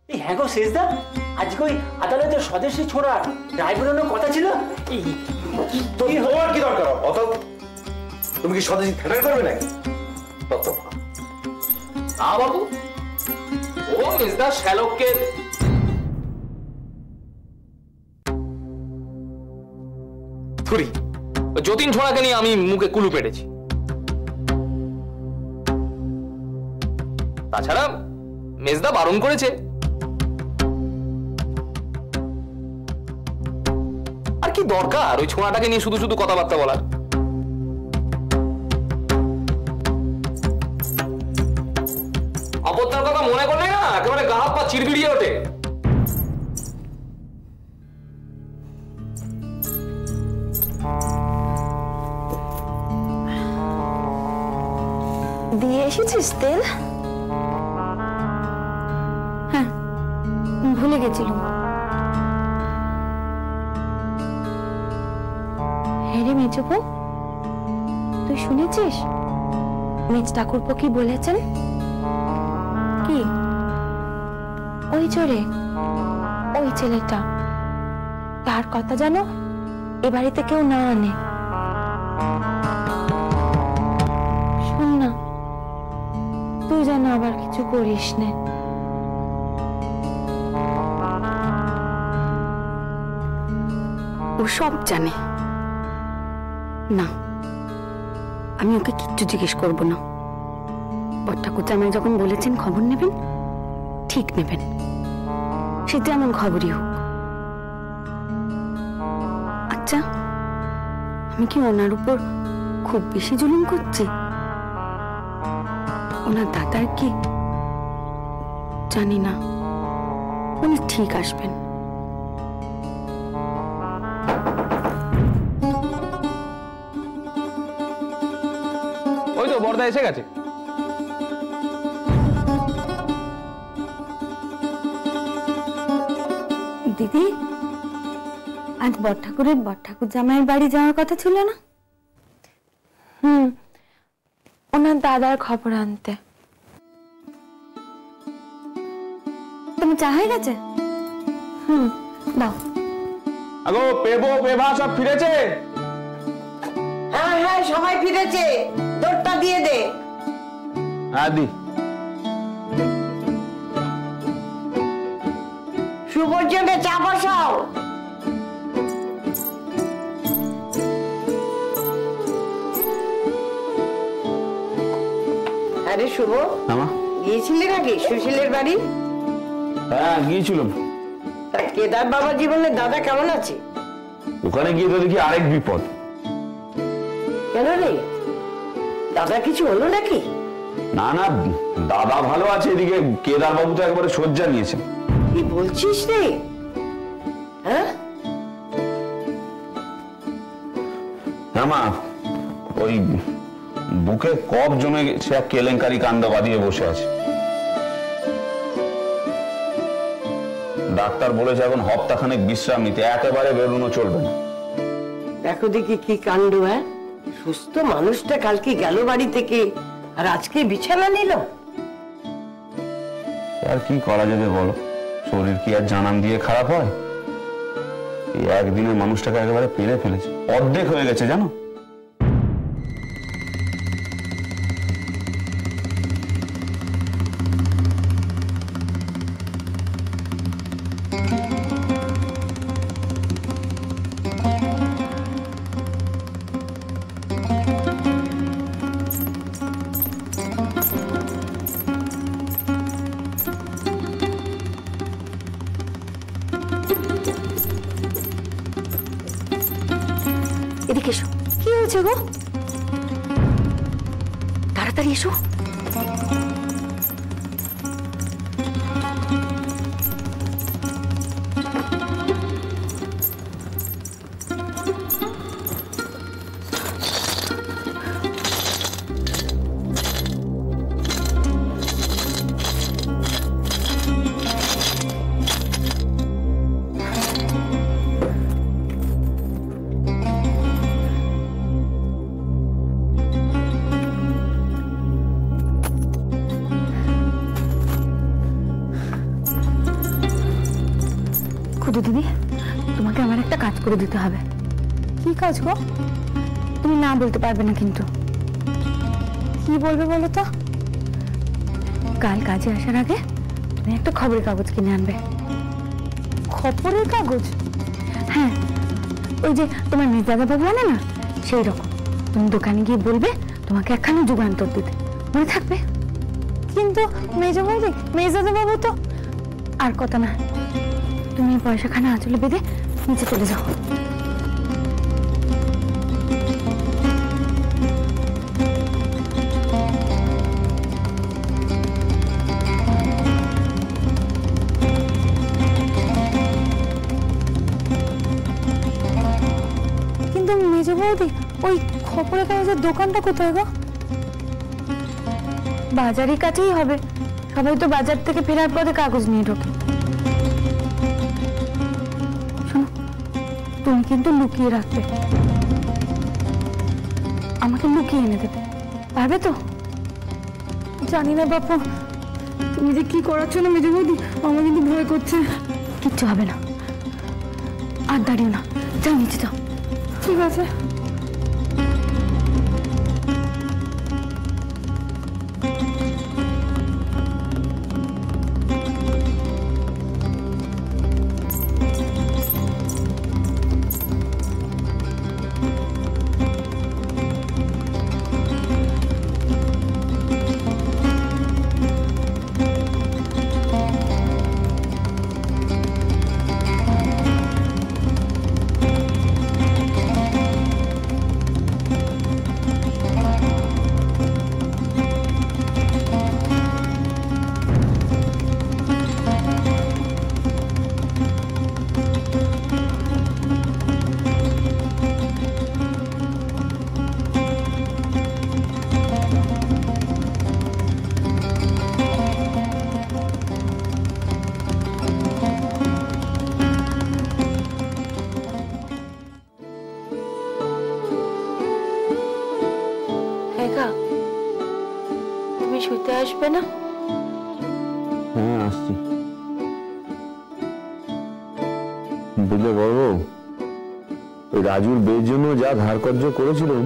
হ্যাঁ গো শেষদা, আজকে ওই আদালতের স্বদেশী ছোড়া রায় বেরোনোর কথা ছিল। তোমার কি দরকার অত? তুমি কি স্বদেশী থিয়েটার করবে নাকি? বাবু ও মেজদা শ্যালককে যতীন ছোড়াকে নিয়ে আমি মুখে কুলু পেটেছি। তাছাড়া মেজদা বারণ করেছে। আর কি দরকার ওই ছোঁড়াটাকে নিয়ে শুধু শুধু কথাবার্তা বলার? অপত্যার কথা মনে করলে না একেবারে গা হাত পা চিরবিড়িয়ে ওঠে। দিয়ে এসেছিস তেল? হ্যাঁ, ভুলে গেছিলাম। হেরে মেজবো, তুই শুনেছিস মেজ ঠাকুরপো কি বলেছেন? কি? ওই জোরে ওই ছেলেটা, তার কথা জানো এ বাড়িতে কেউ না আনে। শোন না, তুই যেন আবার কিছু করিস না। ও সব জানে না, আমি ওকে কিচ্ছু জিজ্ঞেস করবো না। বড়ঠাকুর জামাই যখন বলেছেন খবর নেবেন, ঠিক নেবেন, সে যেমন খবরই হোক। আচ্ছা, আমি কি ওনার উপর খুব বেশি জুলুম করছি? ওনার দাদার কি জানি না, উনি ঠিক আসবেন। ওই তো বড়দা এসে গেছে। দিদি, আজ বড়ঠাকুরের বড়ঠাকুর জামাইয়ের বাড়ি যাওয়ার কথা ছিল না? ওনার দাদার খবর আনতে। তুমি চা হয়ে গেছে? দাও। আগো পেবো পেভা সব ফিরেছে? হ্যাঁ হ্যাঁ, সবাই ফিরেছে, দৌড়টা দিয়ে দে। হ্যাঁ দি। শুভর জন্য চা বসাও। আরে শুভ, গিয়েছিলি নাকি সুশীলের বাড়ি? হ্যাঁ গিয়েছিলাম। তা কেদার বাবা জীবনের দাদা কেমন আছে? ওখানে গিয়ে তো দেখি আরেক বিপদ। কেন রে, দাদা কিছু হলো নাকি? না না, দাদা ভালো আছে, এদিকে কেদার বাবু তো একবারে শয্যা নিয়েছেন। কি বলছিস রে? হ্যাঁ মা, ওই বুকে কফ জমে সে এক কেলেঙ্কারি কাণ্ড বাঁধিয়ে বসে আছে। ডাক্তার বলেছে এখন হপ্তাখানেক বিশ্রাম নিতে, একেবারে বেরোনো চলবে না। দেখো দেখি কি কাণ্ড। হ্যাঁ, সুস্থ মানুষটা কালকে গেল বাড়ি থেকে, আর আজকে বিছানা নিল। আর কি করা যাবে বলো, শরীর কি আর জানান দিয়ে খারাপ হয়? এই একদিনের মানুষটাকে একেবারে পেরে ফেলেছে, অর্ধেক হয়ে গেছে জানো। এদিকে এসো। কি হয়েছে গো? তাড়াতাড়ি এসো। খুদু দিদি, তোমাকে আমার একটা কাজ করে দিতে হবে। কি কাজ গো? তুমি না বলতে পারবে না কিন্তু। কি বলবে বলো তো? কাল কাজে আসার আগে তুমি একটা খবরের কাগজ কিনে আনবে। খবরের কাগজ? হ্যাঁ, ওই যে তোমার মির্জাদা বাবু আনে না, সেই রকম। তুমি দোকানে গিয়ে বলবে তোমাকে একখানা যুগান্তর দিতে, মনে থাকবে? কিন্তু মেজো বৌদি, মেজদাদা বাবু তো। আর কথা না, তুমি এই পয়সাখানা আঁচলে বেঁধে নিচে চলে যাও। কিন্তু মেজো বৌদি, ওই খবরের কাগজের দোকানটা কোথায় গো? বাজারের কাছেই হবে, সবাই তো বাজার থেকে ফেরার পথে কাগজ নিয়ে ঢোকে। শোনো, তুমি কিন্তু লুকিয়ে রাখবে, আমাকে লুকিয়ে এনে দেবে, পারবে তো? জানি না বাপু, তুমি যে কি করাচ্ছ না মেজো বৌদি, আমার কিন্তু ভয় করছে। কিচ্ছু হবে না, আর দাঁড়িও না, যাও নিচে যাও। ঠিক আছে। তুমি শুতে আসবে না? হ্যাঁ, আসছি। বুঝলে বলবো, ওই রাজুর বিয়ের জন্য যা ধার কর্য করেছিলেন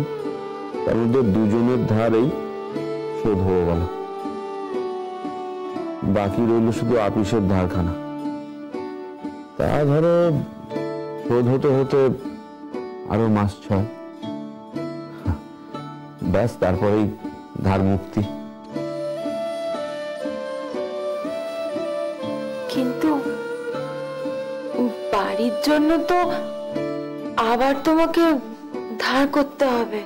তার মধ্যে দুজনের ধারেই শোধ হয়ে গেল। বাকি রইল শুধু আপিসের ধারখানা। তা ধরো শোধ হতে হতে আরো মাস 6, ব্যাস, তারপরেই ধার মুক্তি। কিন্তু বাড়ির জন্য তো আবার তোমাকে ধার করতে হবে।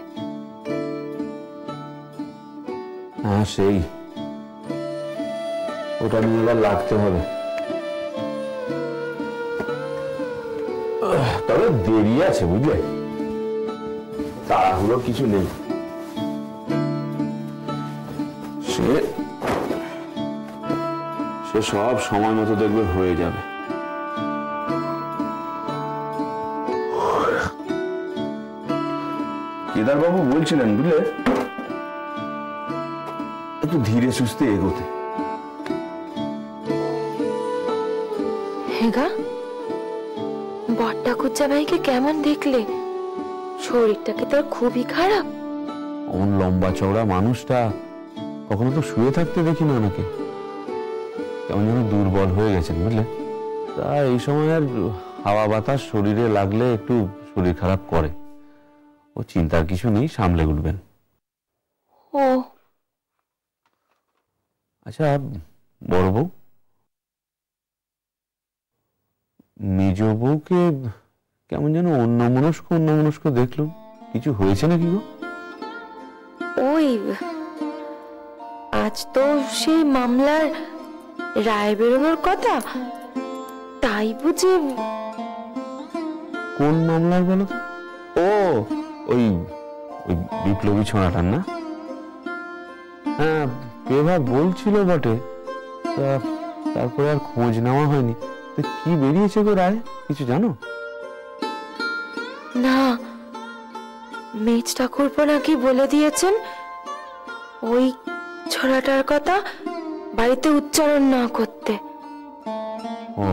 হ্যাঁ, সেই ওটা নিয়ে এবার লাগতে হবে। তবে দেরি আছে, বুঝলে, তাড়াহুড়ো কিছু নেই। সে সব সময় মতো দেখবে হয়ে যাবে। কেদারবাবু বলছিলেন, বুঝলে, একটু ধীরে সুস্থে এগোতে। হেগা, বট্টাকুচ্চা ভাইকে কেমন দেখলে? শরীরটাকে তোর খুবই খারাপ। অমন লম্বা চওড়া মানুষটা কখনো তো শুয়ে থাকতে দেখি না ওনাকে। কেমন যেন দুর্বল হয়ে গেছেন, বুঝলে। তা এই সময় আর হাওয়া বাতাস শরীরে লাগলে একটু শরীর খারাপ করে। ও চিন্তার কিছু নেই, সামলে উঠবেন। ও আচ্ছা বড় বউ, মেজ বউকে কেমন যেন অন্যমনস্ক দেখলাম। কিছু হয়েছে নাকি গো? ওই আজ তো সেই মামলার রায় বেরোনোর কথা, তাই বুঝি। কোন মামলার বলো? ও ওই ওই বিপ্লবী ছোঁড়াটার না? হ্যাঁ, পেভা বলছিল বটে, তারপরে আর খোঁজ নেওয়া হয়নি। তো কি বেরিয়েছে গো রায়, কিছু জানো? না, মেজ ঠাকুরপো নাকি বলে দিয়েছেন ওই ছড়াটার কথা বাড়িতে উচ্চারণ না করতে। ও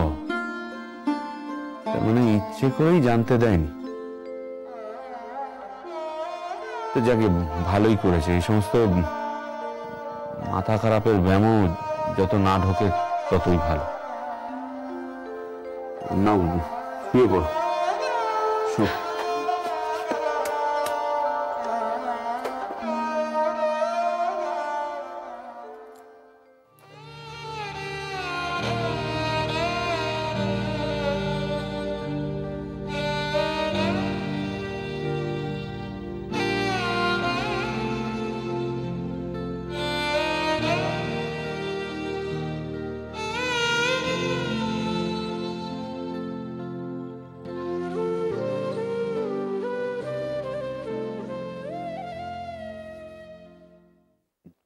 মানে ইচ্ছে করেই জানতে দেয়নি। তো যাকে ভালোই করেছে। এই সমস্ত মাথা খারাপের ব্যামো যত না ঢোকে ততই ভালো। না শুয়ে পড়ো, শুয়ে।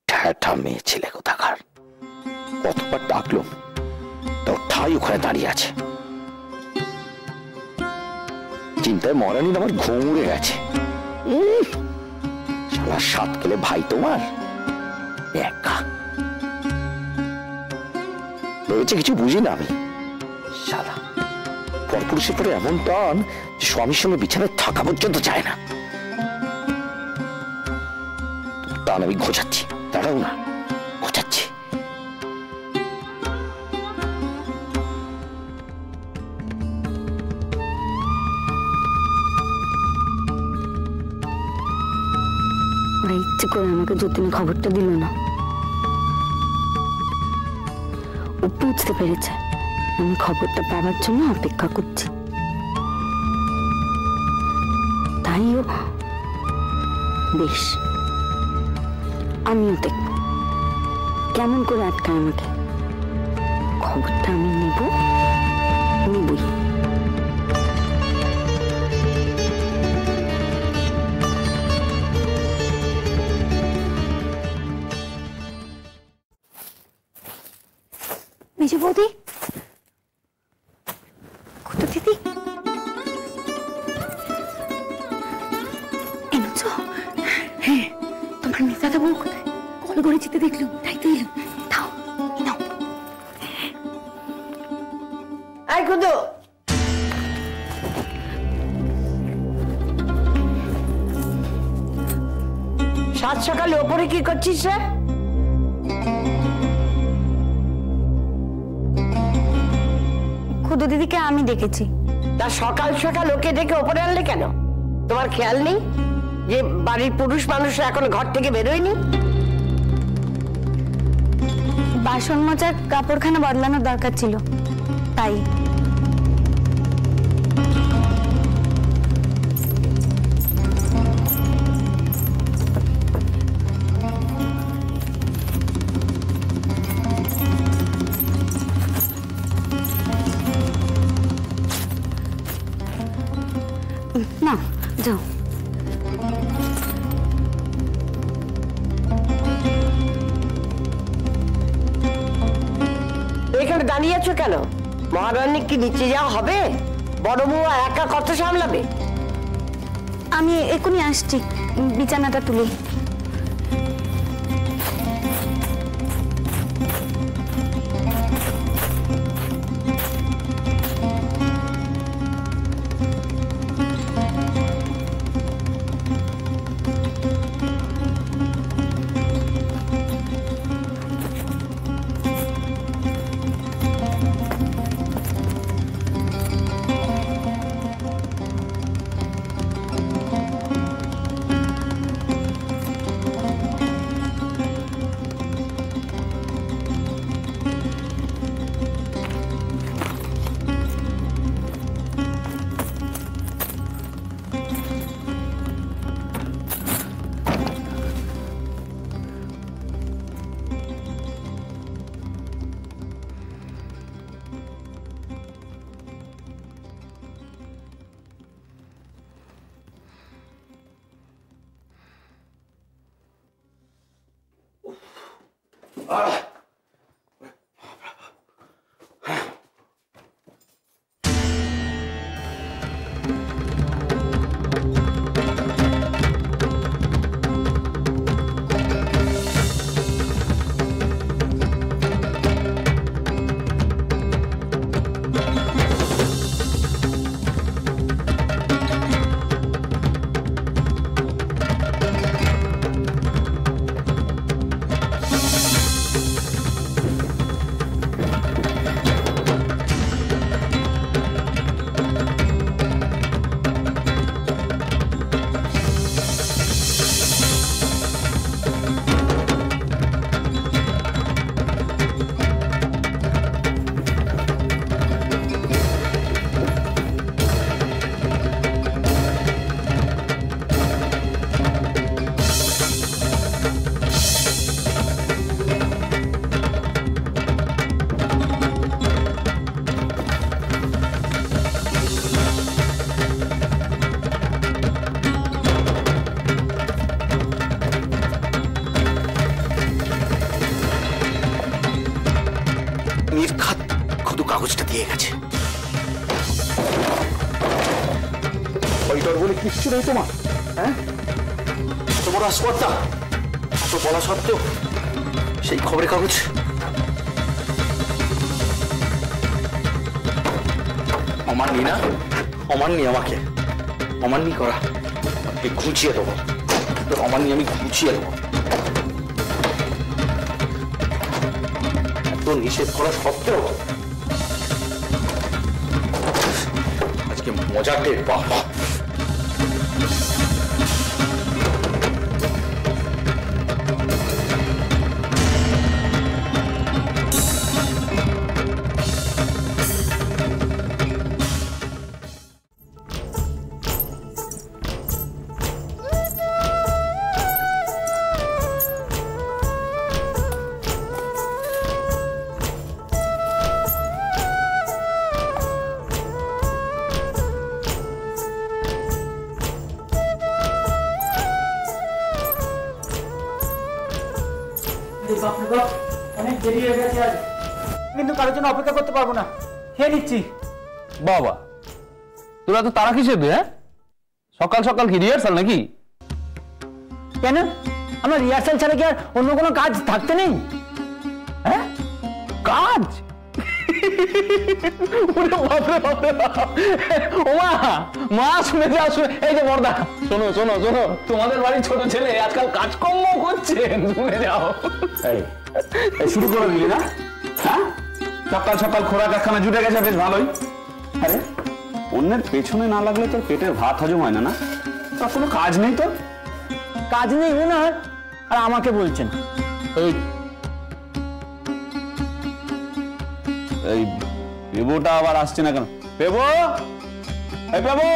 ঠ্যাঠা মেয়ে ছেলে কোথাকার, কতবার ডাকলো তো ঠাই ওখানে দাঁড়িয়ে আছে। চিন্তায় মরানি আমার ঘুম উড়ে গেছে। শালা 7 কেলে ভাই তোমার একা ভেবেছে, কিছু বুঝি না আমি। শালা পরপুরুষের পরে এমন টান যে স্বামীর সঙ্গে বিছানায় থাকা পর্যন্ত চায় না। টান আমি ঘোচাচ্ছি, দাঁড়াও না, ঘোচাচ্ছি। ওরা ইচ্ছে করে আমাকে যতীনে খবরটা দিল না। ও বুঝতে পেরেছে আমি খবরটা পাওয়ার জন্য অপেক্ষা করছি, তাই ও বেশ। আমিও দেখব কেমন করে আটকায় আমাকে। খবরটা আমি নেবই। মেজো বৌদি, কত দিদি এনেছ? হ্যাঁ, তোমার মেজাদা বউ কোথায়? কল করে যেতে দেখলাম, তাই তো এলাম। দাও, নাও। আয় কুদু, সাত সকালে ওপরে কি করছিস রে? খুদু দিদিকে আমি ডেকেছি। তা সকাল সকাল ওকে ডেকে ওপরে আনলে কেন? তোমার খেয়াল নেই যে বাড়ির পুরুষ মানুষরা এখন ঘর থেকে বেরোয়নি? বাসন মোজার কাপড়খানা বদলানোর দরকার ছিল, তাই। না, যাও। এখানে দাঁড়িয়ে আছো কেন? মহারানী কি নিচে যাওয়া হবে? বড় বউ একা কত সামলাবে? আমি এখনই আসছি, বিছানাটা তুলি। কাজটা দিয়ে গেছে। ওই ডর বলে কিচ্ছু নেই তোমার? হ্যাঁ, তোমার আসপর্দা তো বলা সত্ত্বেও সেই খবরের কাগজ অমাননি না, অমাননি আমাকে অমাননি করা, আমি ঘুচিয়ে দেবো তোর অমাননি, আমি ঘুচিয়ে দেবো। এত নিষেধ করা সত্ত্বেও আজকে মজাকে বাবা। অনেক দেরি হয়ে গেছে আজ, কিন্তু কারোর জন্য অপেক্ষা করতে পারবো না, খেয়ে নিচ্ছি। বাবা তোরা তো তারা কিসের রে? সকাল সকাল কি রিহার্সাল নাকি? কেন, আমার রিহার্সাল ছাড়া কি আর অন্য কোনো কাজ থাকতে নেই? হ্যাঁ, কাজ? ওমা, মা শুনে যাও, শুনে। এই যে বর্দা, শোনো শোনো শোনো, তোমাদের বাড়ির ছোট ছেলে আজকাল কাজকর্ম করছে, শুনে যাও। শুরু করে দিলি না? হ্যাঁ, সকাল সকাল খোরাক একখানা জুটে গেছে, বেশ ভালোই। আরে অন্যের পেছনে না লাগলে তোর পেটের ভাত হজম হয় না? না, তার কোনো কাজ নেই তোর? কাজ নেই মনে হয়, আর আমাকে বলছেন? এই পেবোটা আবার আসছে না কেন? পেবো, এই পেবো,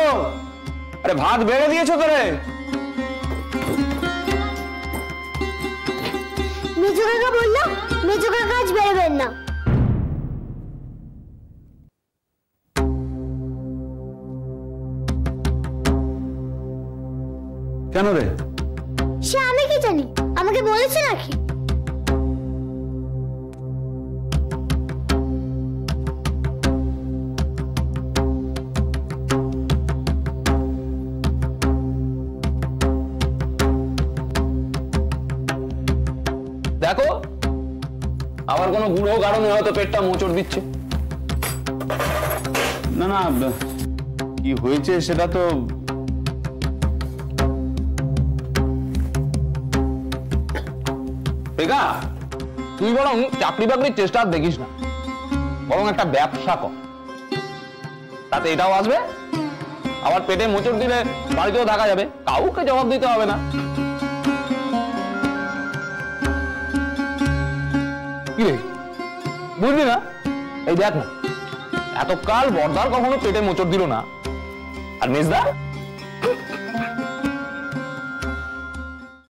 আরে ভাত বেড়ে দিয়েছো তো রে? মেজো কাকা বললো মেজো কাকা আজ বেরোবেন না। কেন রে? সে আমি কি জানি, আমাকে বলেছে নাকি? দেখো, আবার কোনো গুঁড়ো কারণে হয়তো পেটটা মোচড় দিচ্ছে। না না, কি হয়েছে সেটা তো তুই বরং চাকরি বাকরির চেষ্টা আর দেখিস না, বরং একটা ব্যবসা কর, তাতে এটাও আসবে, আবার পেটে মোচড় দিলে বাড়িতেও থাকা যাবে, কাউকে জবাব দিতে হবে না। কি রে, বুঝলি না? এই দেখ না, এতকাল বর্দার কখনো পেটে মোচড় দিল না, আর মেজদা